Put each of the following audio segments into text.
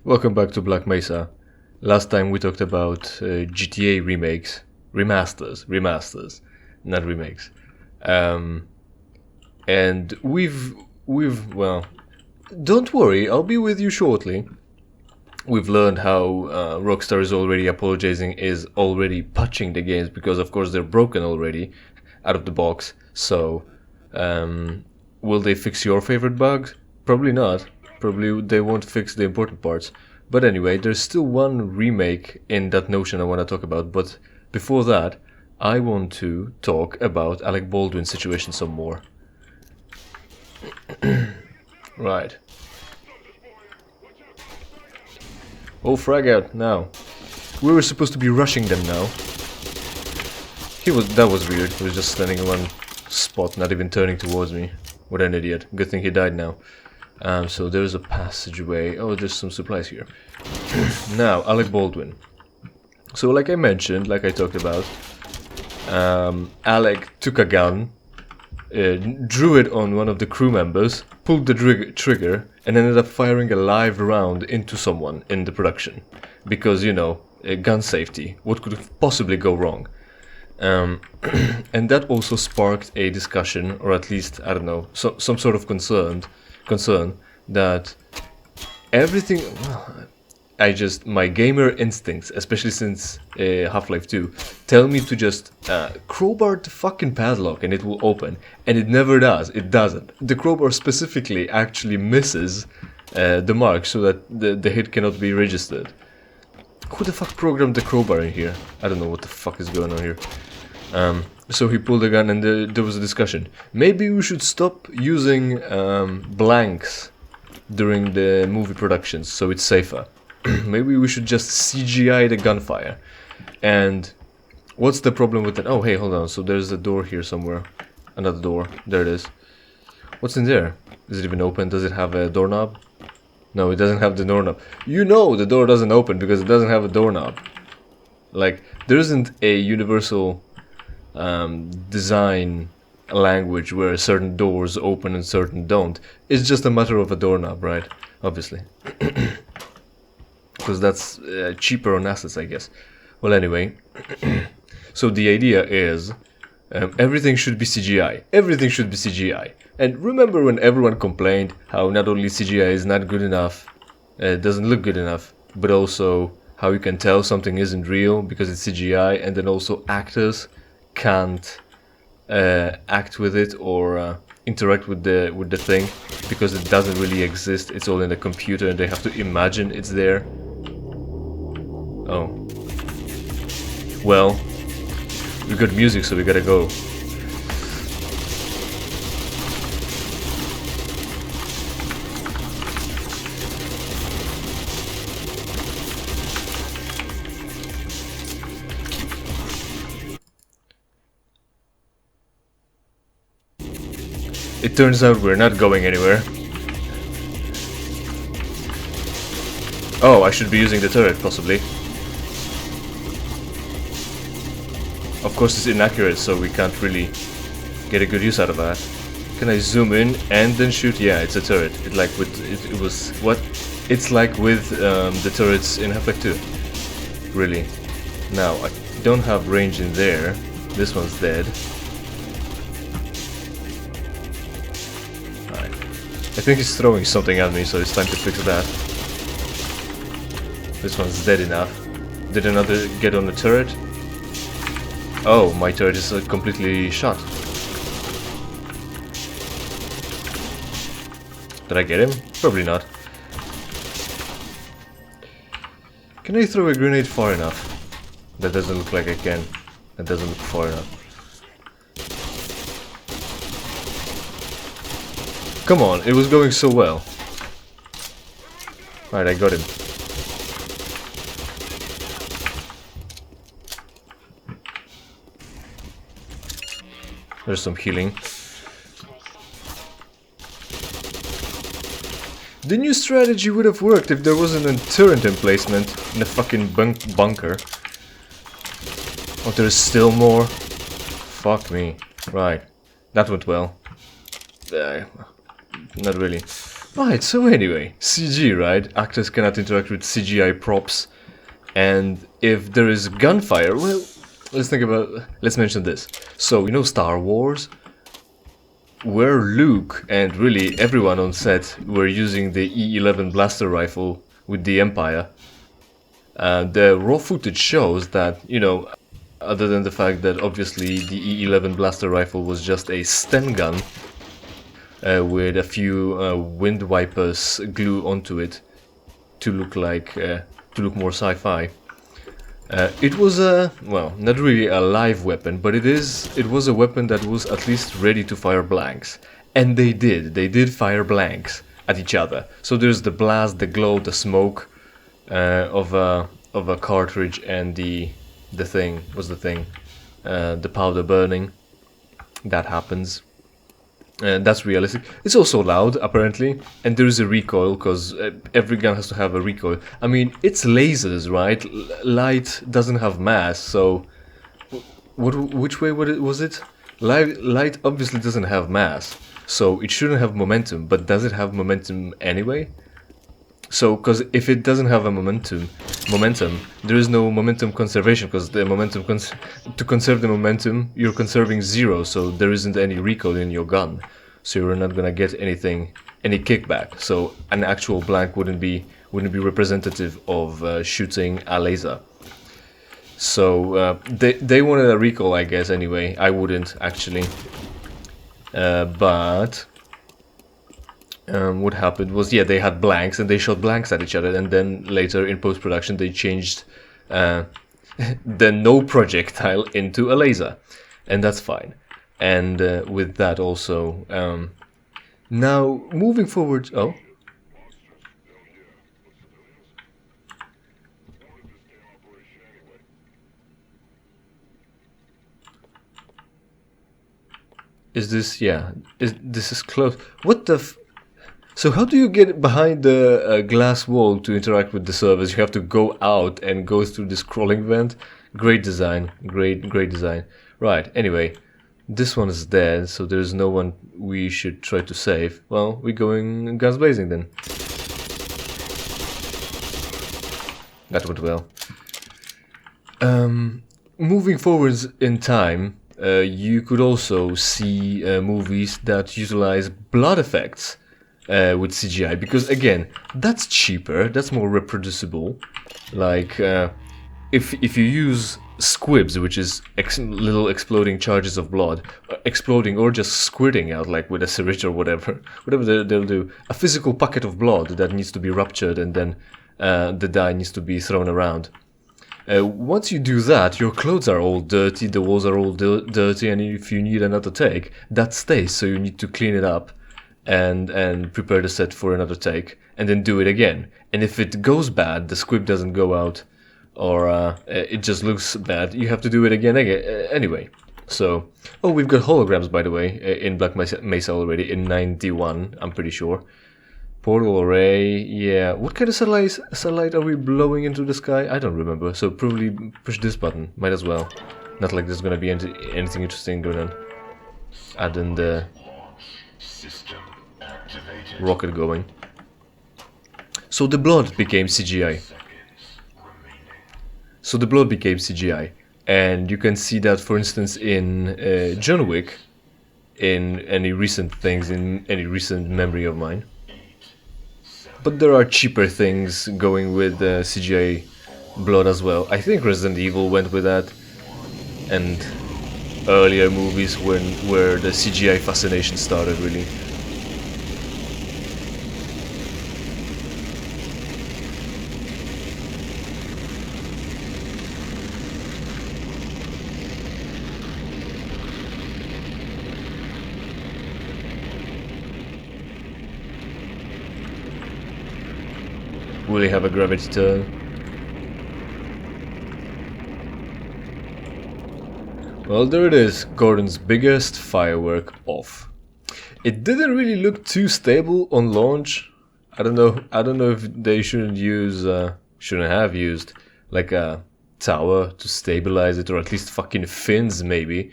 Welcome back to Black Mesa. Last time we talked about GTA remakes, remasters, not remakes. And we've well, don't worry, I'll be with you shortly. We've learned how Rockstar is already apologizing, is already patching the games because of course they're broken already out of the box. So, will they fix your favorite bugs? Probably not. Probably they won't fix the important parts. But anyway, there's still one remake in that notion I want to talk about. But before that, I want to talk about Alec Baldwin's situation some more. Right. Oh, frag out now. We were supposed to be rushing them now. That was weird. He was just standing in one spot, not even turning towards me. What an idiot. Good thing he died now. So there's a passageway. Oh, there's some supplies here. Now, Alec Baldwin. So like I mentioned, like I talked about, Alec took a gun, drew it on one of the crew members, pulled the trigger, and ended up firing a live round into someone in the production. Because, you know, gun safety. What could possibly go wrong? And that also sparked a discussion, or at least, I don't know, some sort of concern that everything, my gamer instincts, especially since Half-Life 2, tell me to just crowbar the fucking padlock and it will open, and it never does. It doesn't. The crowbar specifically actually misses the mark so that the hit cannot be registered. Who the fuck programmed the crowbar in here? I don't know what the fuck is going on here. So he pulled the gun and there was a discussion. Maybe we should stop using blanks during the movie productions so it's safer. Maybe we should just CGI the gunfire. And what's the problem with that? Oh, hey, hold on. So there's a door here somewhere. Another door. There it is. What's in there? Is it even open? Does it have a doorknob? No, it doesn't have the doorknob. You know the door doesn't open because it doesn't have a doorknob. Like, there isn't a universal design language where certain doors open and certain don't. It's just a matter of a doorknob, right? Obviously. Because that's cheaper on assets, I guess. Well, anyway. So the idea is everything should be CGI. Everything should be CGI. And remember when everyone complained how not only CGI is not good enough, it doesn't look good enough, but also how you can tell something isn't real because it's CGI, and then also actors can't act with it or interact with the thing because it doesn't really exist. It's all in the computer and they have to imagine it's there. Oh. Well, we got music, so we gotta go. It turns out we're not going anywhere. Oh, I should be using the turret, possibly. Of course it's inaccurate, so we can't really get a good use out of that. Can I zoom in and then shoot? Yeah, it's a turret. It was what? It's like with the turrets in Half-Life 2. Really. Now, I don't have range in there. This one's dead. I think he's throwing something at me, so it's time to fix that. This one's dead enough. Did another get on the turret? Oh, my turret is completely shot. Did I get him? Probably not. Can I throw a grenade far enough? That doesn't look like I can. That doesn't look far enough. Come on, it was going so well. Alright, I got him. There's some healing. The new strategy would have worked if there wasn't a turret emplacement in a fucking bunker. Oh, there's still more? Fuck me. Right. That went well. Not really. Right, so anyway, CG, right? Actors cannot interact with CGI props, and if there is gunfire, well, let's mention this. So, you know Star Wars? Where Luke and really everyone on set were using the E11 blaster rifle with the Empire, the raw footage shows that, you know, other than the fact that obviously the E11 blaster rifle was just a Sten gun with a few wind wipers glue onto it to look more sci-fi. It was well, not really a live weapon, but it was a weapon that was at least ready to fire blanks, and they did fire blanks at each other. So there's the blast, the glow, the smoke of a cartridge, and the powder burning. That happens. That's realistic. It's also loud, apparently, and there is a recoil, because every gun has to have a recoil. I mean, it's lasers, right? Light doesn't have mass, so... which way was it? Light obviously doesn't have mass, so it shouldn't have momentum, but does it have momentum anyway? So, because if it doesn't have a momentum, there is no momentum conservation, because the momentum to conserve the momentum, you're conserving 0, so there isn't any recoil in your gun, so you're not gonna get any kickback. So an actual blank wouldn't be representative of shooting a laser. So they wanted a recoil, I guess. Anyway, I wouldn't actually, but. What happened was, yeah, they had blanks and they shot blanks at each other, and then later in post-production they changed the no projectile into a laser, and that's fine. And with that also, now moving forward, oh. Is this, yeah, this is close. What the So how do you get behind the glass wall to interact with the servers? You have to go out and go through this crawling vent. Great design, great design. Right, anyway, this one is dead, so there's no one we should try to save. Well, we're going guns blazing then. That went well. Moving forwards in time, you could also see movies that utilize blood effects. With CGI, because again, that's cheaper, that's more reproducible. Like if you use squibs, which is little exploding charges of blood, exploding or just squirting out, like with a syringe or whatever they'll do, a physical packet of blood that needs to be ruptured, and then the dye needs to be thrown around. Once you do that, your clothes are all dirty, the walls are all dirty, and if you need another take, that stays, so you need to clean it up and prepare the set for another take, and then do it again. And if it goes bad, the squib doesn't go out, or it just looks bad, you have to do it again anyway. So, oh, we've got holograms, by the way, in Black Mesa already, in 91, I'm pretty sure. Portal array, yeah. What kind of satellite are we blowing into the sky? I don't remember, so probably push this button, might as well. Not like there's gonna be anything interesting going on. Add in the rocket going. So the blood became CGI. And you can see that, for instance, in John Wick, in any recent things, in any recent memory of mine. But there are cheaper things going with CGI blood as well. I think Resident Evil went with that, and earlier movies where the CGI fascination started, really. Will he have a gravity turn? Well, there it is, Gordon's biggest firework off. It didn't really look too stable on launch. I don't know if they shouldn't have used like a tower to stabilize it, or at least fucking fins maybe.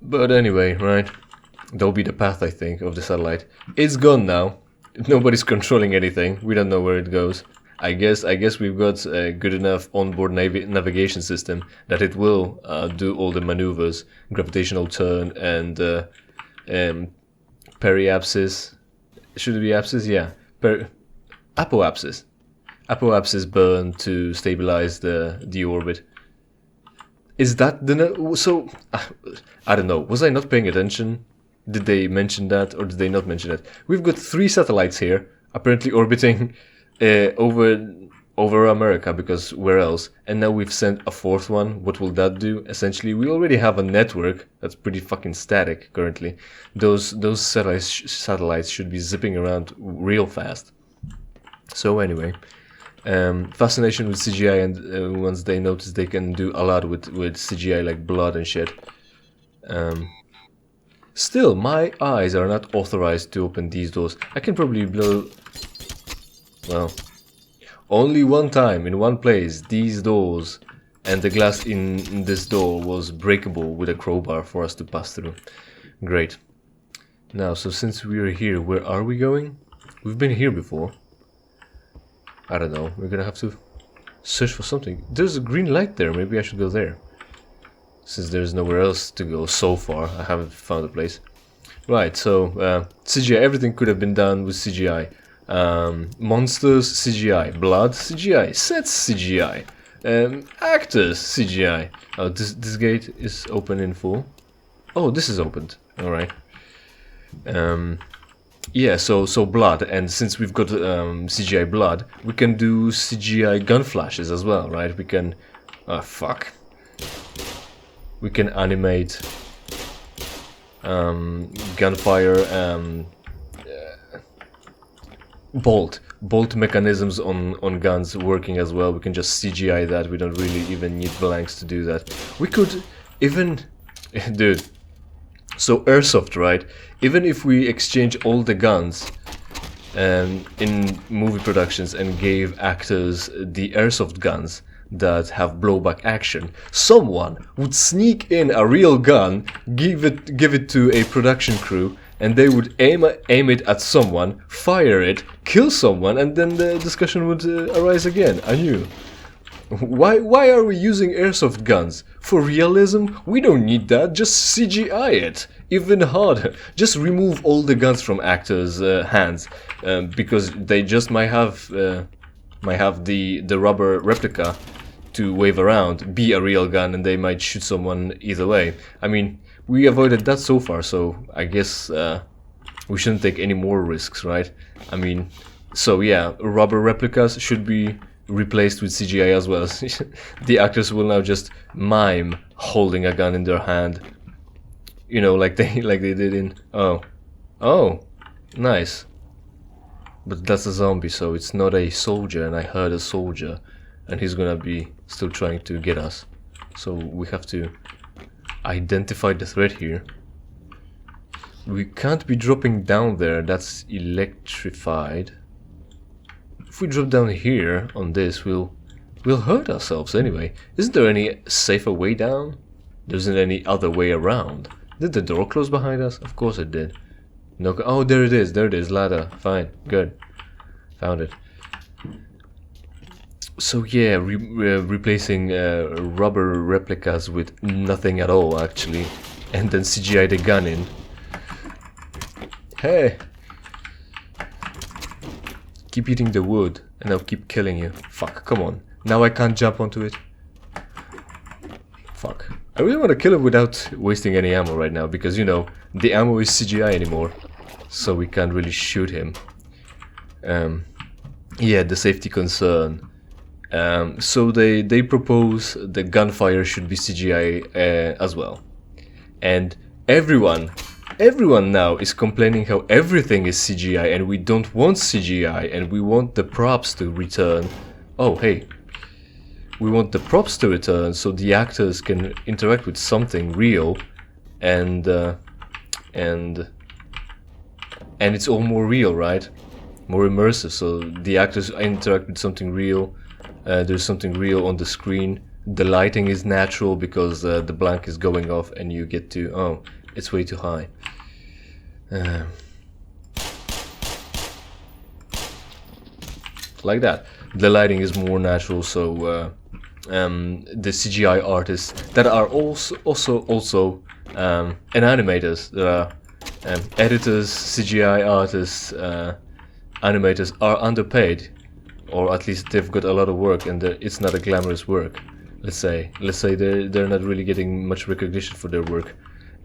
But anyway, right? That'll be the path, I think, of the satellite. It's gone now. Nobody's controlling anything. We don't know where it goes. I guess we've got a good enough onboard navigation system that it will do all the maneuvers, gravitational turn and periapsis. Should it be apsis? Yeah. Apoapsis. Apoapsis burn to stabilize the orbit. Is that the... So, I don't know. Was I not paying attention? Did they mention that or did they not mention it? We've got 3 satellites here, apparently orbiting over America, because where else? And now we've sent a 4th one. What will that do? Essentially, we already have a network that's pretty fucking static currently. Those satellites should be zipping around real fast. So anyway, fascination with CGI, and once they notice they can do a lot with CGI, like blood and shit. Still, my eyes are not authorized to open these doors. I can probably blow... Well, only one time in one place these doors and the glass in this door was breakable with a crowbar for us to pass through. Great. Now, so since we're here, where are we going? We've been here before. I don't know. We're gonna have to search for something. There's a green light there. Maybe I should go there. Since there's nowhere else to go so far, I haven't found a place. Right, so CGI, everything could have been done with CGI. Monsters, CGI. Blood, CGI. Sets, CGI. Actors, CGI. Oh, this gate is open in full. Oh, this is opened. Alright. Yeah, so blood, and since we've got CGI blood, we can do CGI gun flashes as well, right? We can... fuck. We can animate gunfire, bolt mechanisms on guns working as well. We can just CGI that. We don't really even need blanks to do that. We could even... Dude. So airsoft, right? Even if we exchange all the guns in movie productions and gave actors the airsoft guns that have blowback action, someone would sneak in a real gun, give it to a production crew, and they would aim it at someone, fire it, kill someone, and then the discussion would arise again. I knew. Why are we using airsoft guns? For realism? We don't need that, just CGI it. Even harder. Just remove all the guns from actors' hands, because they just might have the rubber replica to wave around, be a real gun, and they might shoot someone either way. I mean, we avoided that so far, so I guess we shouldn't take any more risks, right? I mean, so yeah, rubber replicas should be replaced with CGI as well. The actors will now just mime holding a gun in their hand, you know, like they did in... Oh, nice. But that's a zombie, so it's not a soldier, and I heard a soldier, and he's gonna be still trying to get us. So we have to identify the threat here. We can't be dropping down there, that's electrified. If we drop down here on this, we'll hurt ourselves anyway. Isn't there any safer way down? There isn't any other way around. Did the door close behind us? Of course it did. No. Oh, there it is. There it is. Ladder. Fine. Good. Found it. So yeah, replacing rubber replicas with nothing at all, actually, and then CGI the gun in. Hey. Keep eating the wood, and I'll keep killing you. Fuck, come on. Now I can't jump onto it. Fuck. I really want to kill him without wasting any ammo right now, because, you know, the ammo is CGI anymore, so we can't really shoot him. Yeah, the safety concern. So they propose the gunfire should be CGI as well. And everyone now is complaining how everything is CGI and we don't want CGI and we want the props to return. Oh, hey. We want the props to return so the actors can interact with something real and it's all more real, right? More immersive, so the actors interact with something real. There's something real on the screen. The lighting is natural because the blank is going off and you get to... Oh, it's way too high. Um, like that. The lighting is more natural, so the CGI artists that are also and animators, that are editors, CGI artists, animators are underpaid, or at least they've got a lot of work, and it's not a glamorous work. Let's say they're not really getting much recognition for their work,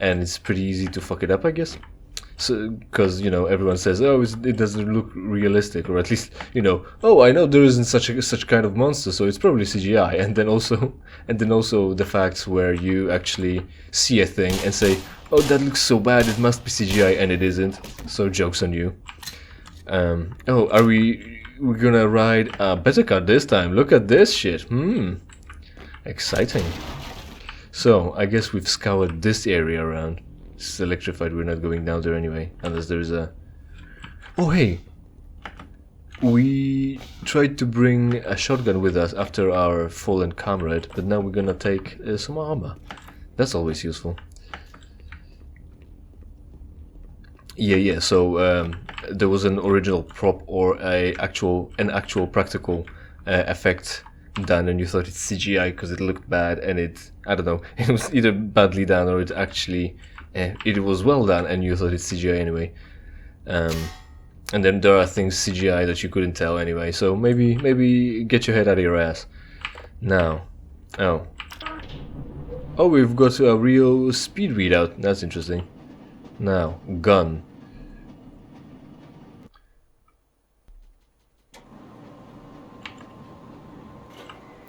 and it's pretty easy to fuck it up, I guess. So, because you know everyone says, oh, it doesn't look realistic, or at least you know, oh, I know there isn't such kind of monster, so it's probably CGI. And then also the facts where you actually see a thing and say, oh, that looks so bad, it must be CGI, and it isn't. So jokes on you. Oh, we're gonna ride a better car this time? Look at this shit. Exciting. So I guess we've scoured this area around. It's electrified, we're not going down there anyway, unless there's a... Oh hey! We tried to bring a shotgun with us after our fallen comrade, but now we're gonna take some armor. That's always useful. Yeah, so there was an original prop or an actual practical effect done, and you thought it's CGI because it looked bad, and I don't know, it was either badly done or it actually... it was well done, and you thought it's CGI anyway. And then there are things CGI that you couldn't tell anyway. So maybe get your head out of your ass. Now, oh, we've got a real speed readout. That's interesting. Now, gun.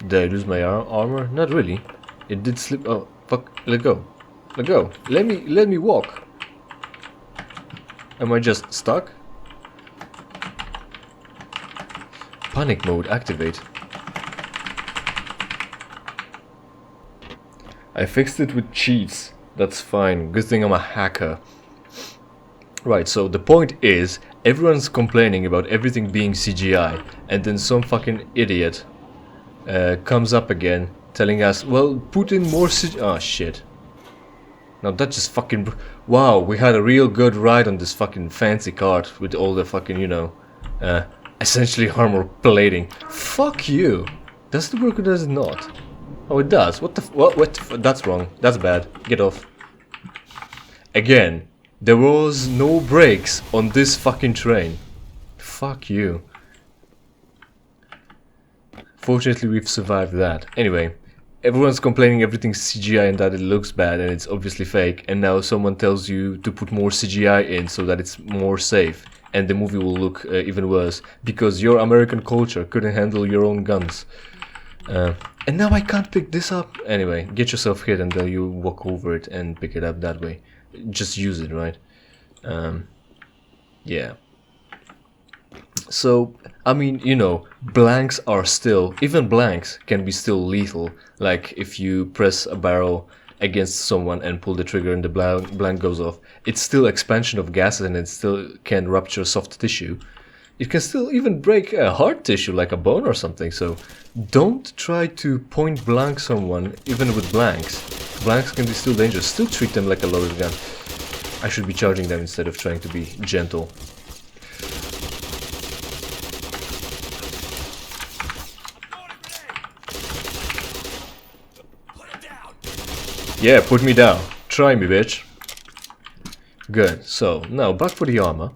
Did I lose my armor? Not really. It did slip. Oh fuck! Let go. Let go. Let me walk. Am I just stuck? Panic mode activate. I fixed it with cheats. That's fine. Good thing I'm a hacker. Right, so the point is, everyone's complaining about everything being CGI, and then some fucking idiot comes up again telling us, well, put in more CGI. Oh shit. Now that just fucking... Wow, we had a real good ride on this fucking fancy cart with all the fucking, you know, essentially armor plating. Fuck you! Does it work or does it not? Oh, it does. What the that's wrong. That's bad. Get off. Again, there was no brakes on this fucking train. Fuck you. Fortunately, we've survived that. Anyway. Everyone's complaining everything's CGI and that it looks bad and it's obviously fake, and now someone tells you to put more CGI in so that it's more safe, and the movie will look even worse because your American culture couldn't handle your own guns. And now I can't pick this up. Anyway, get yourself hit and then you walk over it and pick it up that way. Just use it, right? Yeah. So, I mean, you know, blanks are still, even blanks can be still lethal. Like if you press a barrel against someone and pull the trigger and the blank goes off, it's still expansion of gases and it still can rupture soft tissue. It can still even break hard tissue like a bone or something, so don't try to point blank someone even with blanks. Blanks can be still dangerous, still treat them like a loaded gun. I should be charging them instead of trying to be gentle. Yeah, put me down. Try me, bitch. Good. So, now back for the armor.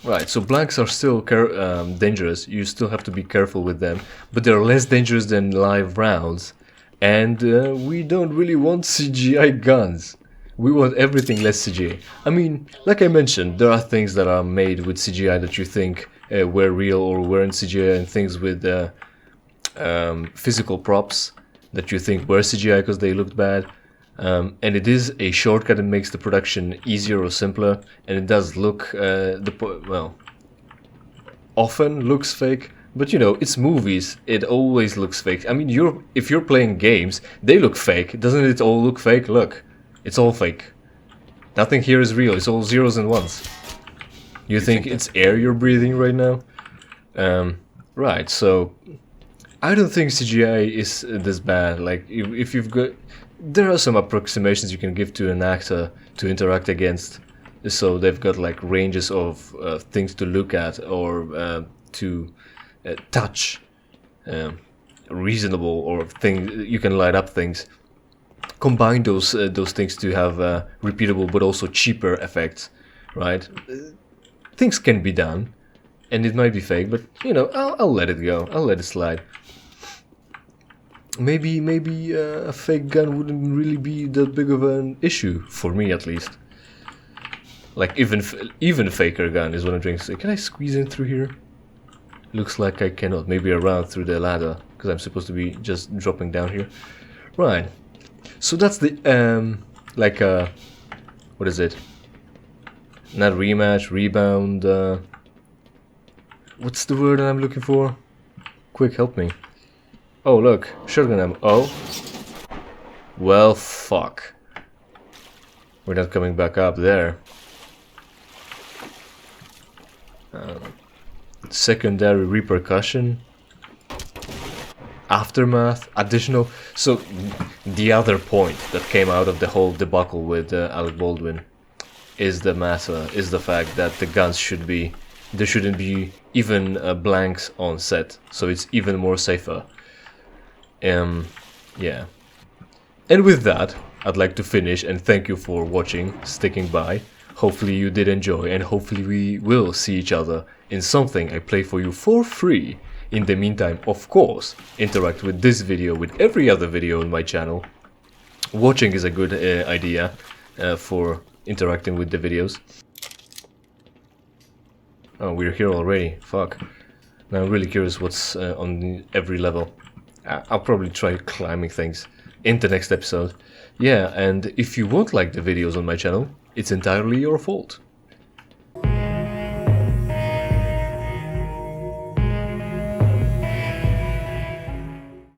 Right, so blanks are still dangerous. You still have to be careful with them. But they're less dangerous than live rounds. And we don't really want CGI guns. We want everything less CGI. I mean, like I mentioned, there are things that are made with CGI that you think were real or weren't CGI, and things with physical props that you think were CGI because they looked bad. And it is a shortcut that makes the production easier or simpler, and it does look, well, often looks fake, but you know, it's movies, it always looks fake. I mean, if you're playing games, they look fake. Doesn't it all look fake? Look, it's all fake. Nothing here is real, it's all zeros and ones. You think it's air you're breathing right now? Right, so I don't think CGI is this bad. Like, if you've got... There are some approximations you can give to an actor to interact against. so they've got like ranges of things to look at or to touch, reasonable, or things you can light up things. Combine those things to have repeatable but also cheaper effects, right? Things can be done, and it might be fake, but you know, I'll let it go. I'll let it slide. Maybe a fake gun wouldn't really be that big of an issue for me, at least. Like even a faker gun is what I'm trying to say. Can I squeeze in through here? Looks like I cannot. Maybe around through the ladder, because I'm supposed to be just dropping down here. Right. So that's the like what is it? Not rematch, rebound. What's the word that I'm looking for? Quick, help me. Oh, look, shotgun ammo. Oh. Well, fuck. We're not coming back up there. Secondary repercussion. Aftermath. Additional. So, the other point that came out of the whole debacle with Alec Baldwin is the fact that the guns should be... There shouldn't be even blanks on set, so it's even more safer. Yeah. And with that, I'd like to finish and thank you for watching, sticking by. Hopefully you did enjoy, and hopefully we will see each other in something I play for you for free. In the meantime, of course, interact with this video with every other video on my channel. Watching is a good idea for interacting with the videos. Oh, we're here already. Fuck. Now I'm really curious what's on every level. I'll probably try climbing things in the next episode. Yeah, and if you won't like the videos on my channel, it's entirely your fault.